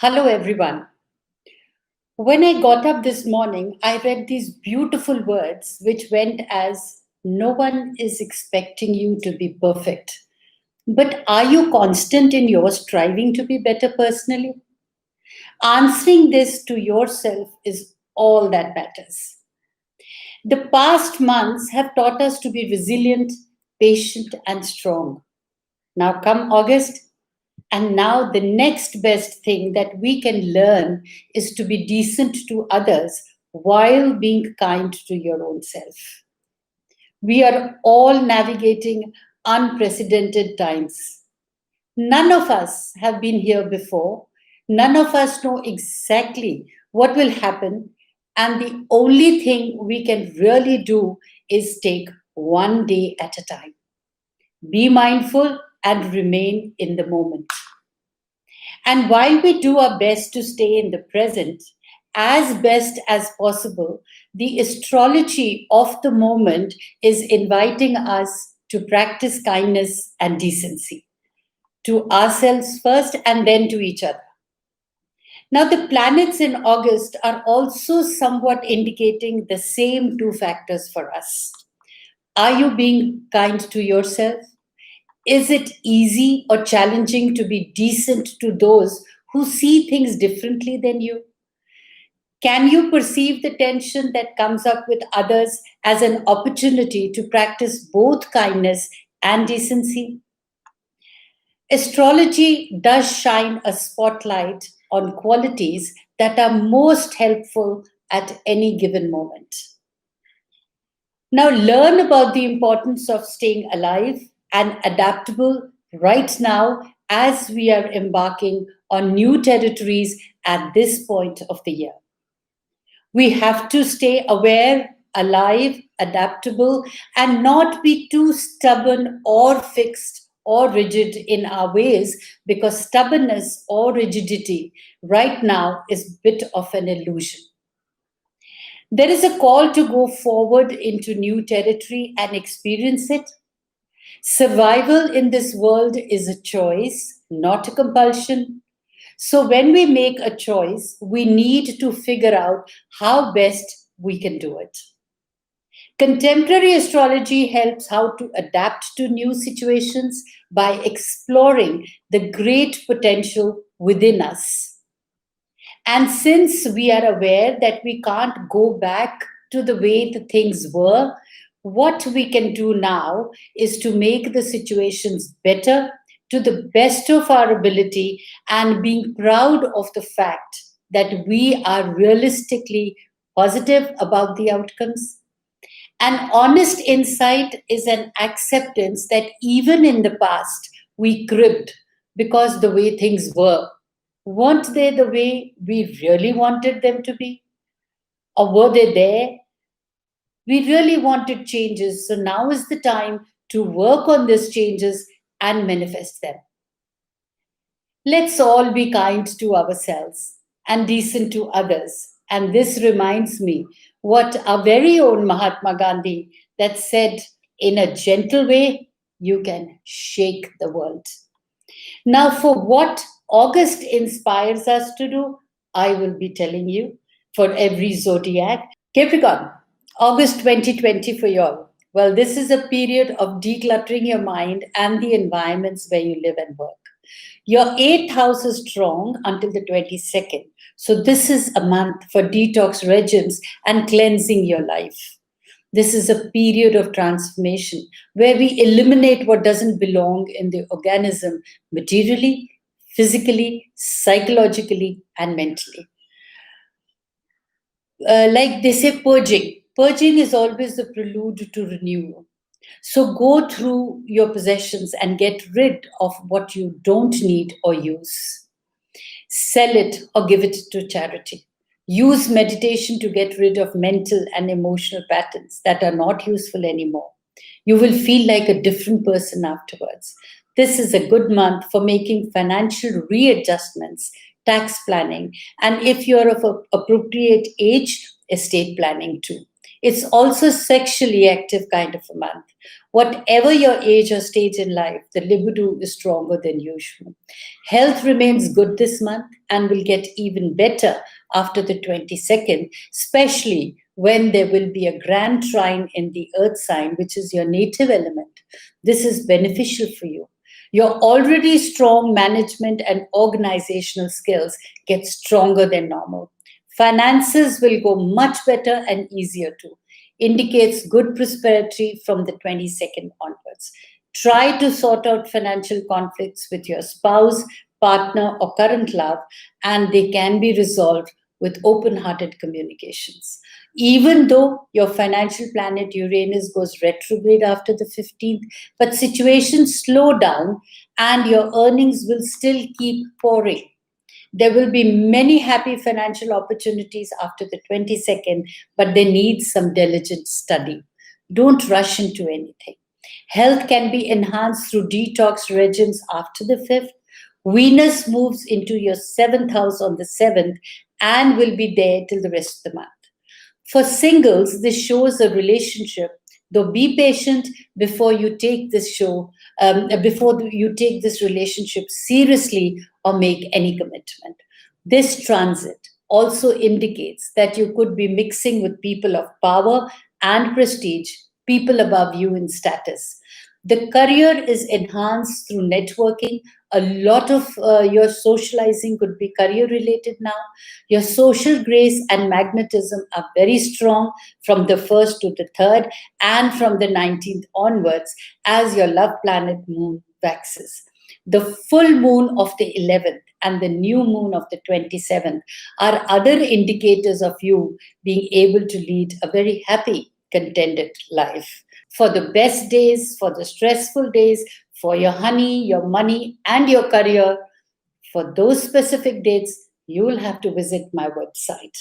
Hello, everyone. When I got up this morning, I read these beautiful words which went as no one is expecting you to be perfect. But are you constant in your striving to be better personally? Answering this to yourself is all that matters. The past months have taught us to be resilient, patient, and strong. Now, come August, and now the next best thing that we can learn is to be decent to others while being kind to your own self. We are all navigating unprecedented times. None of us have been here before. None of us know exactly what will happen. And the only thing we can really do is take one day at a time. Be mindful and remain in the moment. And while we do our best to stay in the present as best as possible, the astrology of the moment is inviting us to practice kindness and decency to ourselves first and then to each other. Now, the planets in August are also somewhat indicating the same two factors for us. Are you being kind to yourself? Is it easy or challenging to be decent to those who see things differently than you? Can you perceive the tension that comes up with others as an opportunity to practice both kindness and decency? Astrology does shine a spotlight on qualities that are most helpful at any given moment. Now, learn about the importance of staying alive and adaptable right now as we are embarking on new territories at this point of the year. We have to stay aware, alive, adaptable, and not be too stubborn or fixed or rigid in our ways because stubbornness or rigidity right now is a bit of an illusion. There is a call to go forward into new territory and experience it. Survival in this world is a choice, not a compulsion. So, when we make a choice, we need to figure out how best we can do it. Contemporary astrology helps how to adapt to new situations by exploring the great potential within us. And since we are aware that we can't go back to the way the things were, what we can do now is to make the situations better to the best of our ability and being proud of the fact that we are realistically positive about the outcomes. An honest insight is an acceptance that even in the past we cribbed because the way things were. Weren't they the way we really wanted them to be? Or were they there? We really wanted changes, so now is the time to work on these changes and manifest them. Let's all be kind to ourselves and decent to others. And this reminds me what our very own Mahatma Gandhi that said, in a gentle way, you can shake the world. Now, for what August inspires us to do, I will be telling you for every zodiac. Capricorn, August 2020 for y'all. Well, this is a period of decluttering your mind and the environments where you live and work. Your eighth house is strong until the 22nd. So, this is a month for detox regimes and cleansing your life. This is a period of transformation where we eliminate what doesn't belong in the organism materially, physically, psychologically, and mentally. Like they say, purging. Purging is always the prelude to renewal. So go through your possessions and get rid of what you don't need or use. Sell it or give it to charity. Use meditation to get rid of mental and emotional patterns that are not useful anymore. You will feel like a different person afterwards. This is a good month for making financial readjustments, tax planning, and if you're of appropriate age, estate planning too. It's also sexually active kind of a month. Whatever your age or stage in life, the libido is stronger than usual. Health remains good this month and will get even better after the 22nd, especially when there will be a grand trine in the earth sign, which is your native element. This is beneficial for you. Your already strong management and organizational skills get stronger than normal. Finances will go much better and easier too. Indicates good prosperity from the 22nd onwards. Try to sort out financial conflicts with your spouse, partner, or current love, and they can be resolved with open hearted communications. Even though your financial planet Uranus goes retrograde after the 15th, but situations slow down and your earnings will still keep pouring. There will be many happy financial opportunities after the 22nd, but they need some diligent study. Don't rush into anything. Health can be enhanced through detox regimes after the 5th. Venus moves into your 7th house on the 7th and will be there till the rest of the month. For singles, this shows a relationship, though be patient before you take before you take this relationship seriously or make any commitment. This transit also indicates that you could be mixing with people of power and prestige, people above you in status. The career is enhanced through networking. A lot of your socializing could be career related now. Your social grace and magnetism are very strong from the 1st to the 3rd and from the 19th onwards as your love planet moon waxes. The full moon of the 11th and the new moon of the 27th are other indicators of you being able to lead a very happy, contented life. For the best days, for the stressful days, for your honey, your money, and your career, for those specific dates, you will have to visit my website.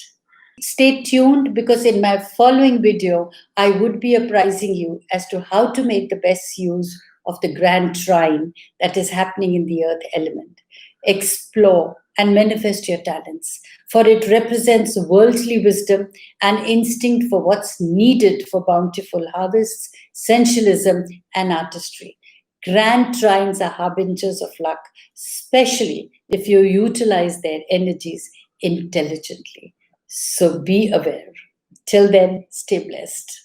Stay tuned because in my following video, I would be apprising you as to how to make the best use of the grand trine that is happening in the earth element. Explore and manifest your talents, for it represents worldly wisdom and instinct for what's needed for bountiful harvests, sensualism, and artistry. Grand trines are harbingers of luck, especially if you utilize their energies intelligently. So be aware. Till then, stay blessed.